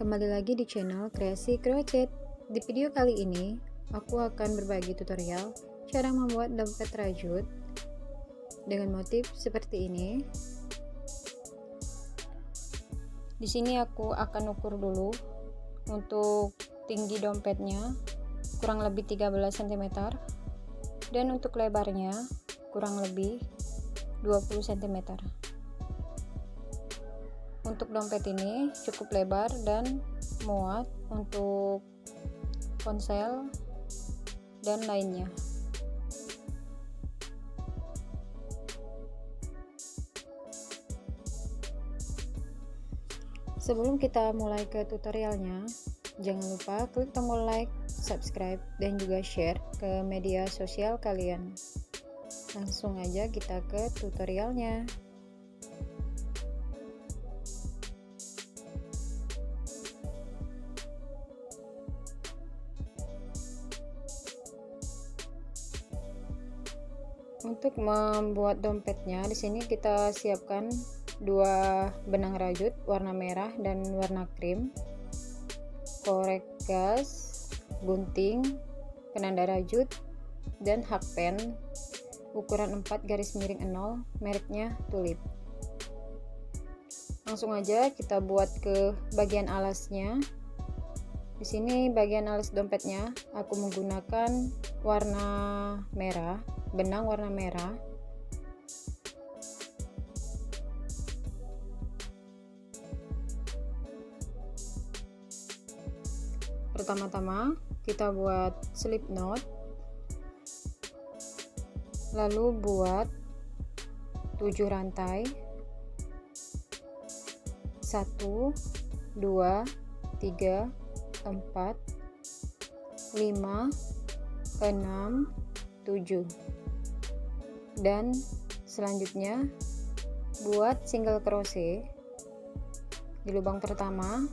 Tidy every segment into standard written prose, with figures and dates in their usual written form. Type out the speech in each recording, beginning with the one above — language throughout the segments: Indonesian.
Kembali lagi di channel Kreasi Crochet. Di video kali ini, aku akan berbagi tutorial cara membuat dompet rajut dengan motif seperti ini. Di sini aku akan ukur dulu untuk tinggi dompetnya kurang lebih 13 cm dan untuk lebarnya kurang lebih 20 cm. Untuk dompet ini cukup lebar dan muat untuk ponsel dan lainnya. Sebelum kita mulai ke tutorialnya, jangan lupa klik tombol like, subscribe, dan juga share ke media sosial kalian. Langsung aja kita ke tutorialnya. Untuk membuat dompetnya, di sini kita siapkan dua benang rajut warna merah dan warna krim, korek gas, gunting, penanda rajut, dan hakpen ukuran 4 garis miring 0, mereknya Tulip. Langsung aja kita buat ke bagian alasnya. Di sini bagian alas dompetnya aku menggunakan warna merah, benang warna merah. Pertama-tama kita buat slip knot, lalu buat 7 rantai, 1 2 3 4 5 6 7, dan selanjutnya buat single crochet di lubang pertama,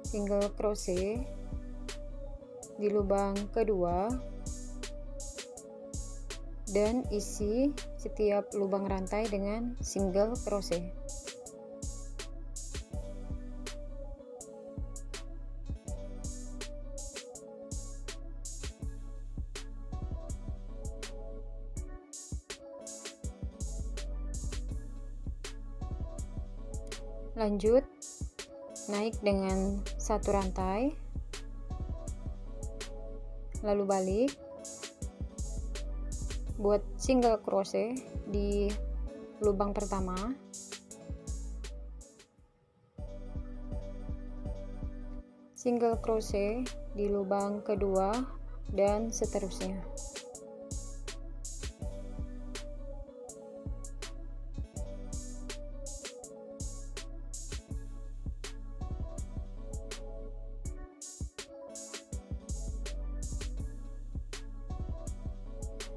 single crochet di lubang kedua, dan isi setiap lubang rantai dengan single crochet. Lanjut naik dengan satu rantai, lalu balik, buat single crochet di lubang pertama, single crochet di lubang kedua, dan seterusnya.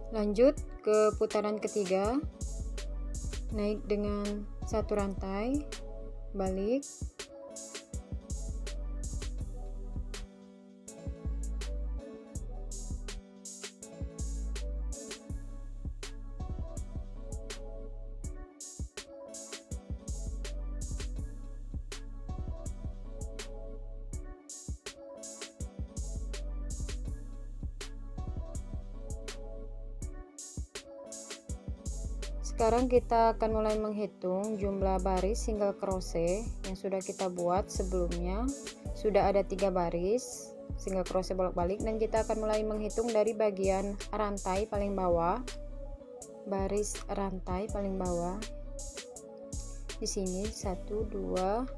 Lanjut ke putaran ketiga, naik dengan satu rantai, balik, sekarang kita akan mulai menghitung jumlah baris single crochet yang sudah kita buat sebelumnya. Sudah ada 3 baris single crochet bolak-balik, dan kita akan mulai menghitung dari bagian rantai paling bawah, baris rantai paling bawah. Di sini 1 2 3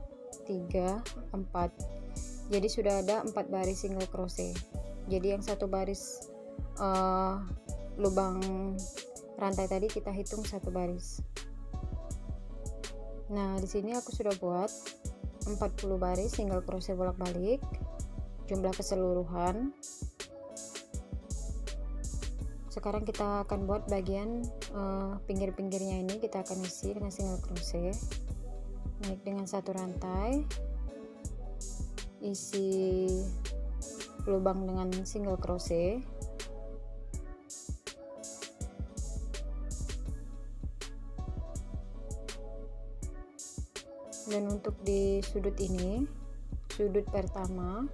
4, jadi sudah ada 4 baris single crochet. Jadi yang satu baris lubang rantai tadi kita hitung satu baris. Nah, di sini aku sudah buat 40 baris single crochet bolak-balik jumlah keseluruhan. Sekarang kita akan buat bagian pinggir-pinggirnya ini, kita akan isi dengan single crochet. Naik dengan satu rantai, isi lubang dengan single crochet, dan untuk di sudut ini sudut pertama,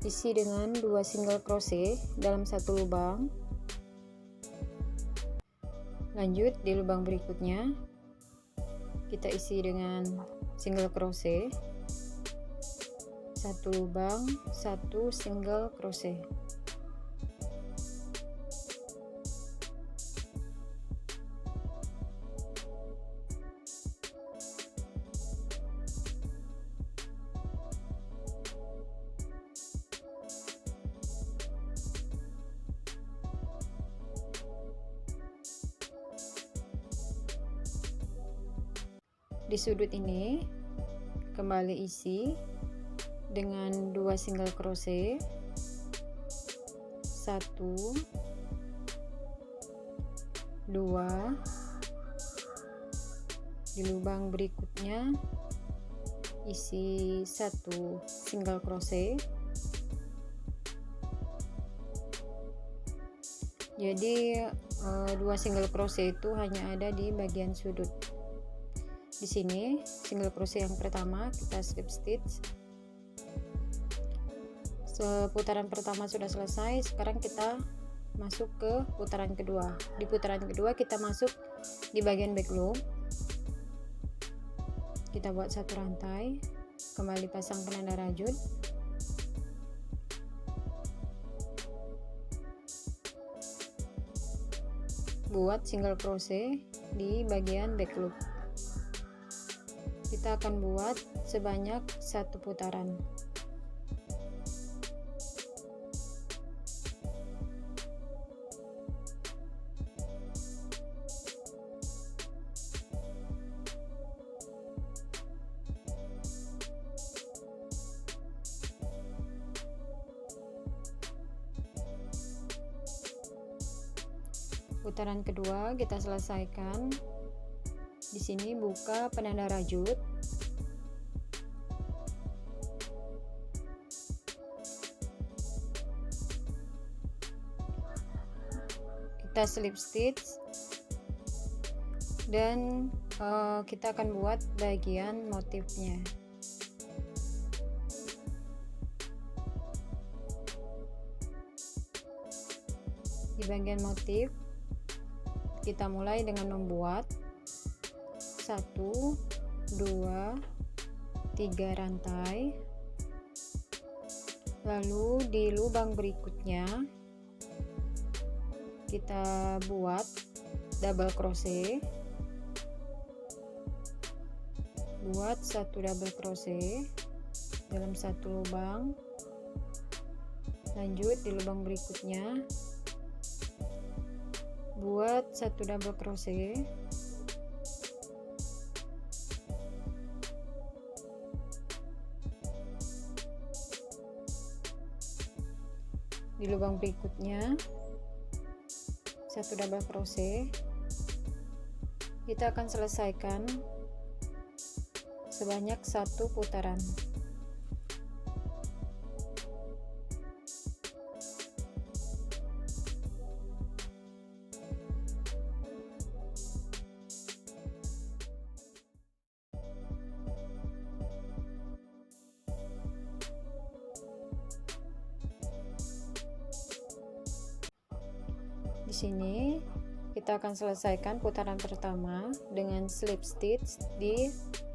isi dengan 2 single crochet dalam satu lubang. Lanjut di lubang berikutnya kita isi dengan single crochet, satu lubang, satu single crochet. Di sudut ini kembali isi dengan 2 single crochet, 1 2 di lubang berikutnya isi 1 single crochet. Jadi 2 single crochet itu hanya ada di bagian sudut. Di sini single crochet yang pertama kita slip stitch. Putaran pertama sudah selesai, sekarang kita masuk ke putaran kedua. Di putaran kedua kita masuk di bagian back loop, kita buat satu rantai, kembali pasang penanda rajut, buat single crochet di bagian back loop. Kita akan buat sebanyak 1 putaran. Putaran kedua kita selesaikan. Di sini buka penanda rajut, kita slip stitch, dan kita akan buat bagian motifnya. Di bagian motif kita mulai dengan membuat 1 2 3 rantai, lalu di lubang berikutnya kita buat double crochet, buat 1 double crochet dalam satu lubang. Lanjut di lubang berikutnya buat 1 double crochet, di lubang berikutnya 1 double crochet. Kita akan selesaikan sebanyak 1 putaran. Di sini kita akan selesaikan putaran pertama dengan slip stitch di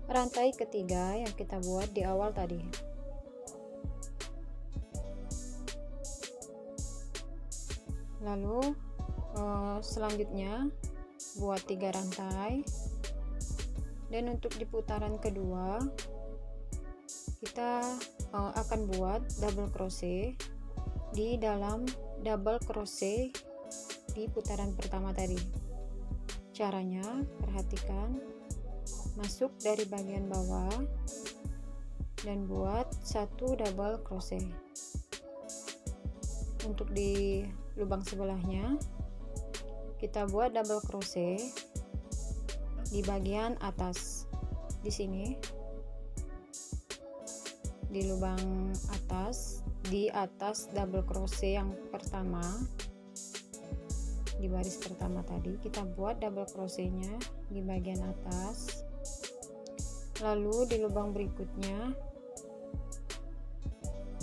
rantai ketiga yang kita buat di awal tadi. Lalu selanjutnya buat 3 rantai, dan untuk di putaran kedua kita akan buat double crochet di dalam double crochet di putaran pertama tadi. Caranya, perhatikan, masuk dari bagian bawah dan buat 1 double crochet. Untuk di lubang sebelahnya kita buat double crochet di bagian atas. Di sini di lubang atas, di atas double crochet yang pertama, di baris pertama tadi kita buat double crochetnya di bagian atas. Lalu di lubang berikutnya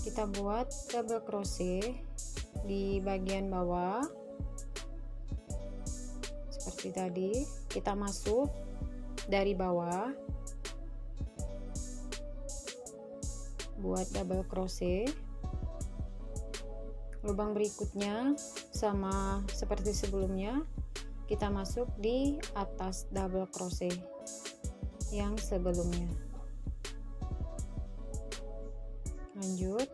kita buat double crochet di bagian bawah seperti tadi. Kita masuk dari bawah, buat double crochet. Lubang berikutnya sama seperti sebelumnya, kita masuk di atas double crochet yang sebelumnya. Lanjut,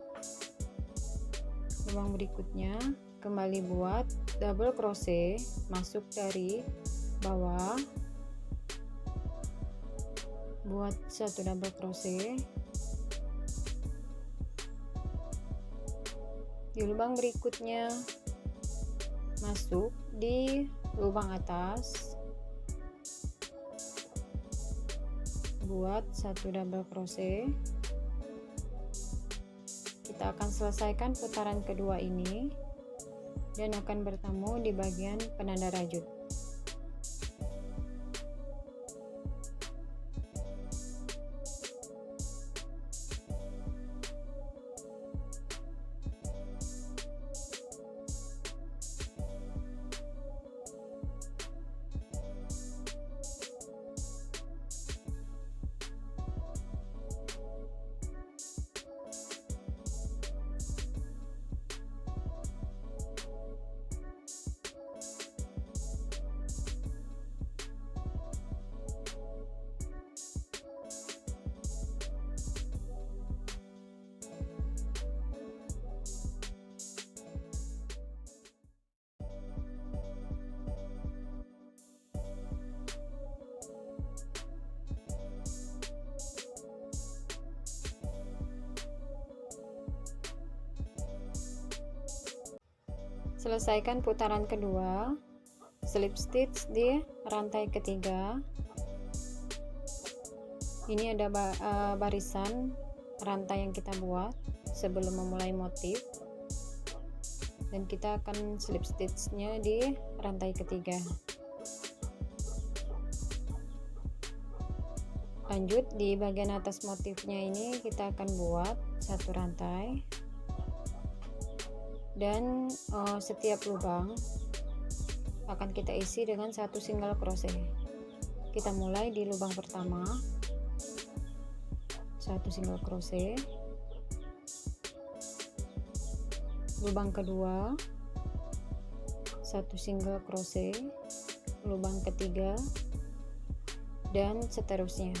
lubang berikutnya kembali buat double crochet, masuk dari bawah, buat satu double crochet di lubang berikutnya, masuk di lubang atas, buat satu double crochet. Kita akan selesaikan putaran kedua ini dan akan bertemu di bagian penanda rajut. Selesaikan putaran kedua, slip stitch di rantai ketiga. Ini ada barisan rantai yang kita buat sebelum memulai motif, dan kita akan slip stitchnya di rantai ketiga. Lanjut, di bagian atas motifnya ini kita akan buat satu rantai, dan setiap lubang akan kita isi dengan satu single crochet. Kita mulai di lubang pertama, satu single crochet, lubang kedua, satu single crochet, lubang ketiga, dan seterusnya.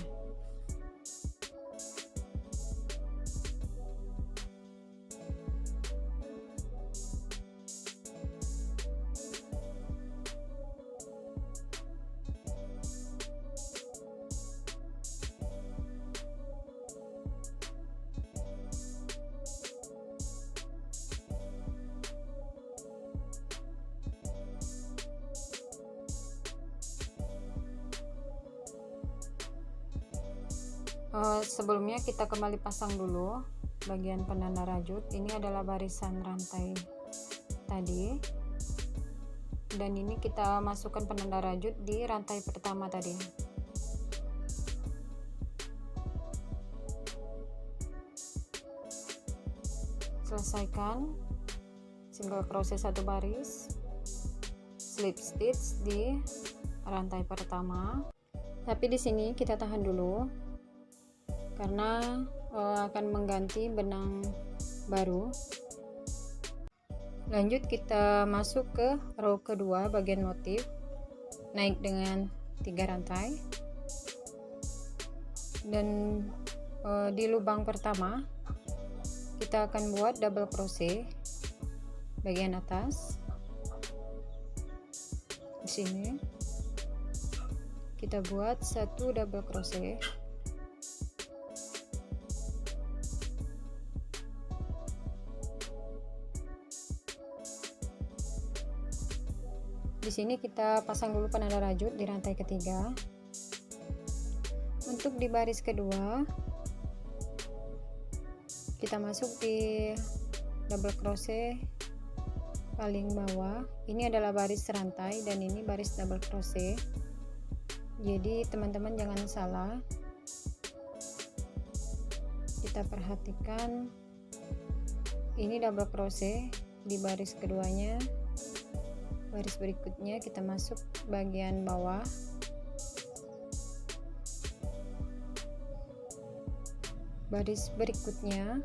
Sebelumnya kita kembali pasang dulu bagian penanda rajut. Ini adalah barisan rantai tadi, dan ini kita masukkan penanda rajut di rantai pertama tadi. Selesaikan single crochet satu baris, slip stitch di rantai pertama. Tapi di sini kita tahan dulu karena akan mengganti benang baru. Lanjut, kita masuk ke row kedua bagian motif, naik dengan 3 rantai, dan di lubang pertama kita akan buat double crochet bagian atas. Di sini kita buat satu double crochet, di sini kita pasang dulu penanda rajut di rantai ketiga. Untuk di baris kedua kita masuk di double crochet paling bawah. Ini adalah baris rantai dan ini baris double crochet, jadi teman-teman jangan salah, kita perhatikan Ini double crochet di baris keduanya. Baris berikutnya kita masuk bagian bawah, baris berikutnya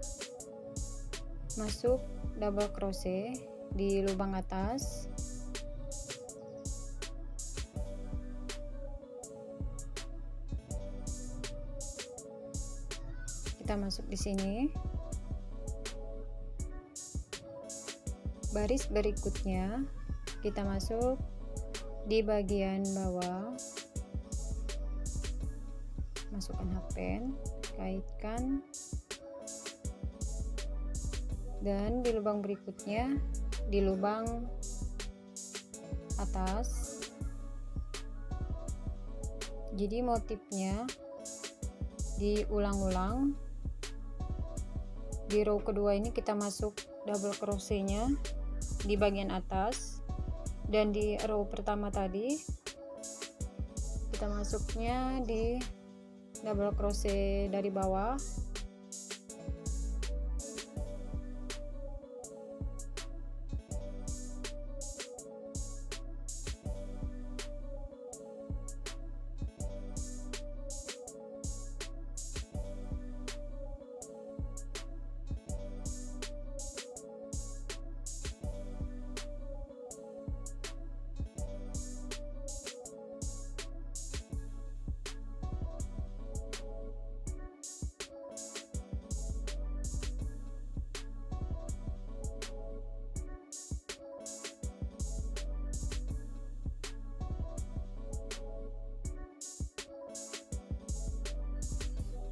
masuk double crochet di lubang atas, kita masuk di sini. Baris berikutnya kita masuk di bagian bawah, masukkan hakpen, kaitkan, dan di lubang berikutnya di lubang atas. Jadi motifnya diulang-ulang. Di row kedua ini kita masuk double crochetnya di bagian atas, dan di row pertama tadi kita masuknya di double crochet dari bawah.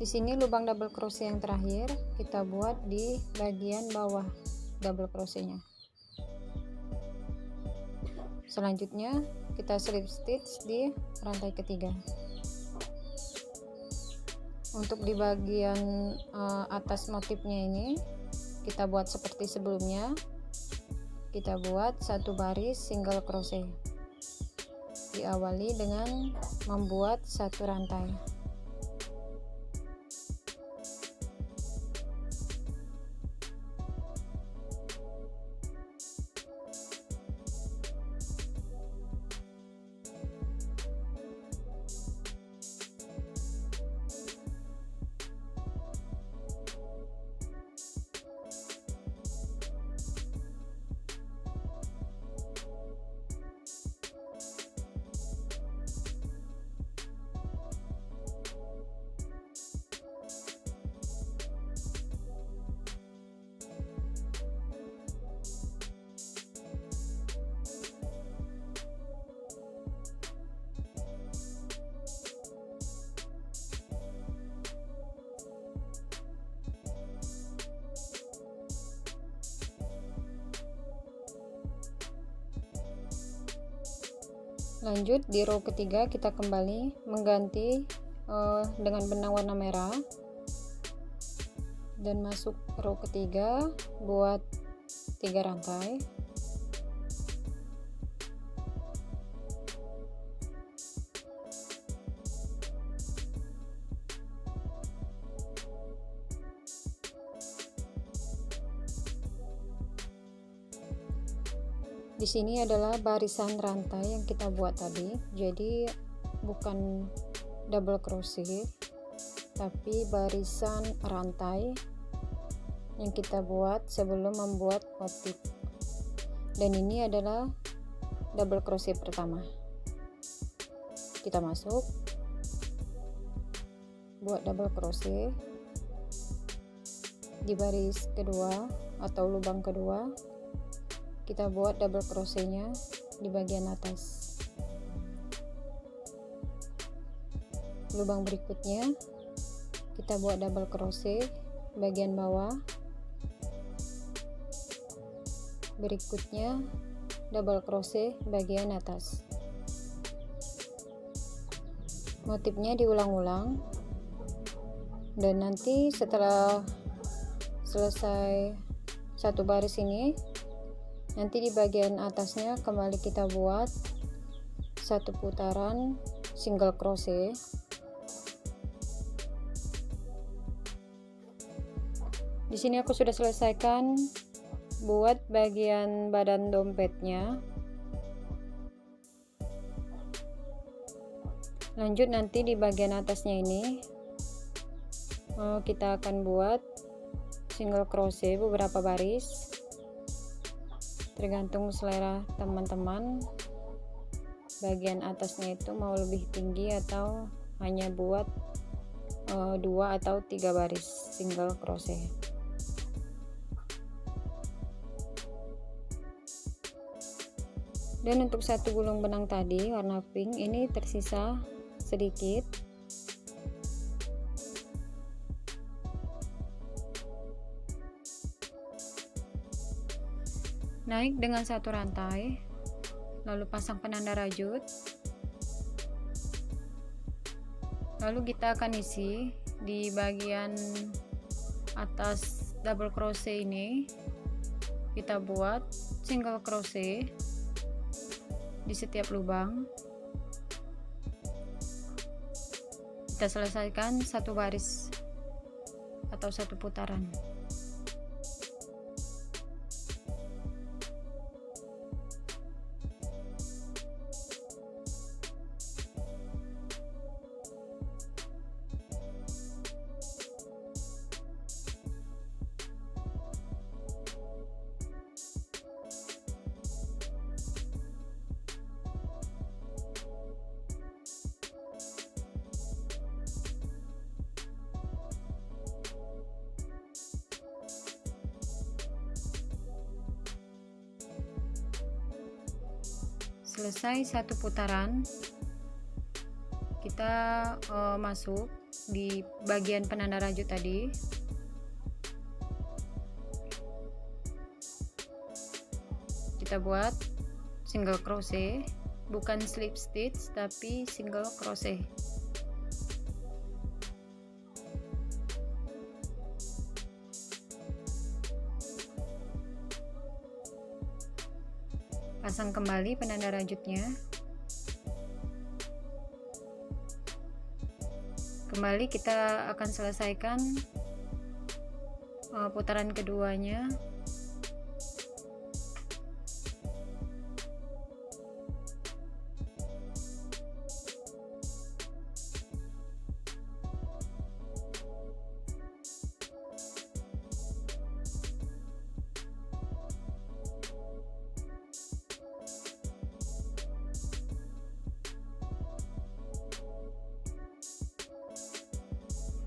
Di sini lubang double crochet yang terakhir kita buat di bagian bawah double crochetnya. Selanjutnya kita slip stitch di rantai ketiga. Untuk di bagian atas motifnya ini kita buat seperti sebelumnya. Kita buat satu baris single crochet. Diawali dengan membuat satu rantai. Lanjut di row ketiga kita kembali mengganti dengan benang warna merah dan masuk row ketiga, buat 3 rantai. Di sini adalah barisan rantai yang kita buat tadi, jadi bukan double crochet tapi barisan rantai yang kita buat sebelum membuat motif. Dan ini adalah double crochet pertama. Kita masuk, buat double crochet di baris kedua atau lubang kedua. Kita buat double crochetnya di bagian atas. Lubang berikutnya kita buat double crochet bagian bawah. Berikutnya double crochet bagian atas. Motifnya diulang-ulang, dan nanti setelah selesai satu baris ini, nanti di bagian atasnya kembali kita buat satu putaran single crochet. Di sini aku sudah selesaikan buat bagian badan dompetnya. Lanjut nanti di bagian atasnya ini kita akan buat single crochet beberapa baris, tergantung selera teman-teman. Bagian atasnya itu mau lebih tinggi atau hanya buat 2 atau 3 baris single crochet. Dan untuk satu gulung benang tadi warna pink ini tersisa sedikit. Naik dengan satu rantai, lalu pasang penanda rajut, lalu kita akan isi di bagian atas double crochet ini. Kita buat single crochet di setiap lubang. Kita selesaikan satu baris atau satu putaran. Selesai satu putaran, kita masuk di bagian penanda rajut tadi. Kita buat single crochet, bukan slip stitch tapi single crochet. Pasang kembali penanda rajutnya. Kembali kita akan selesaikan putaran keduanya.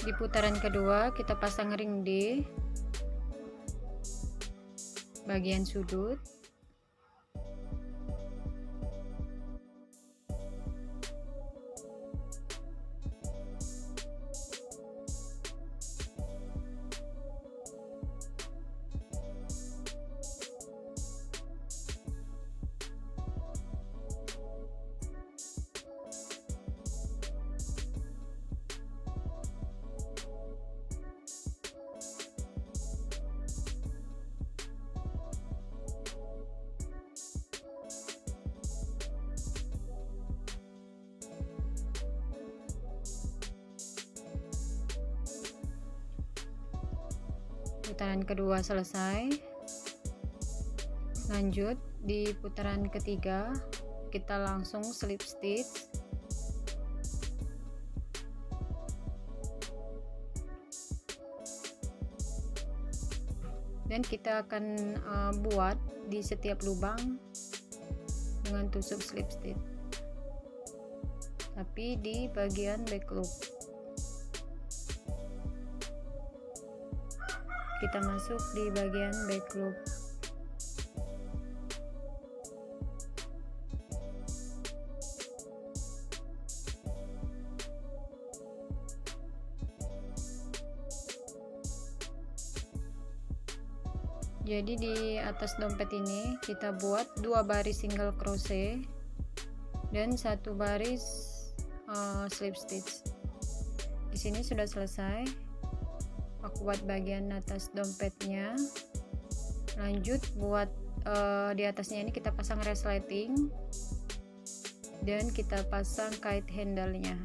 Di putaran kedua kita pasang ring D bagian sudut. Putaran kedua selesai. Lanjut di putaran ketiga kita langsung slip stitch. Dan kita akan buat di setiap lubang dengan tusuk slip stitch, tapi di bagian back loop. Kita masuk di bagian back loop. Jadi di atas dompet ini kita buat 2 baris single crochet dan 1 baris slip stitch. Di sini sudah selesai. Aku buat bagian atas dompetnya. Lanjut buat di atasnya ini kita pasang resleting dan kita pasang kite handle-nya.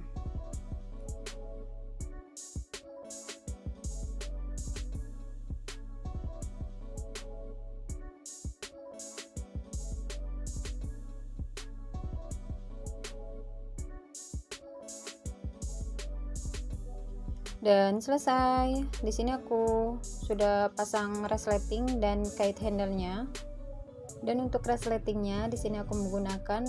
Dan selesai. Di sini aku sudah pasang resleting dan kait handle-nya. Dan untuk resletingnya di sini aku menggunakan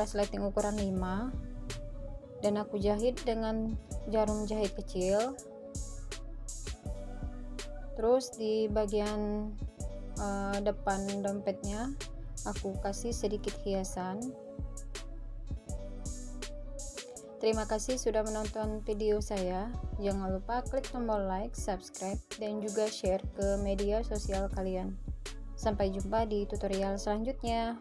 resleting ukuran 5 dan aku jahit dengan jarum jahit kecil. Terus di bagian depan dompetnya aku kasih sedikit hiasan. Terima kasih sudah menonton video saya. Jangan lupa klik tombol like, subscribe, dan juga share ke media sosial kalian. Sampai jumpa di tutorial selanjutnya.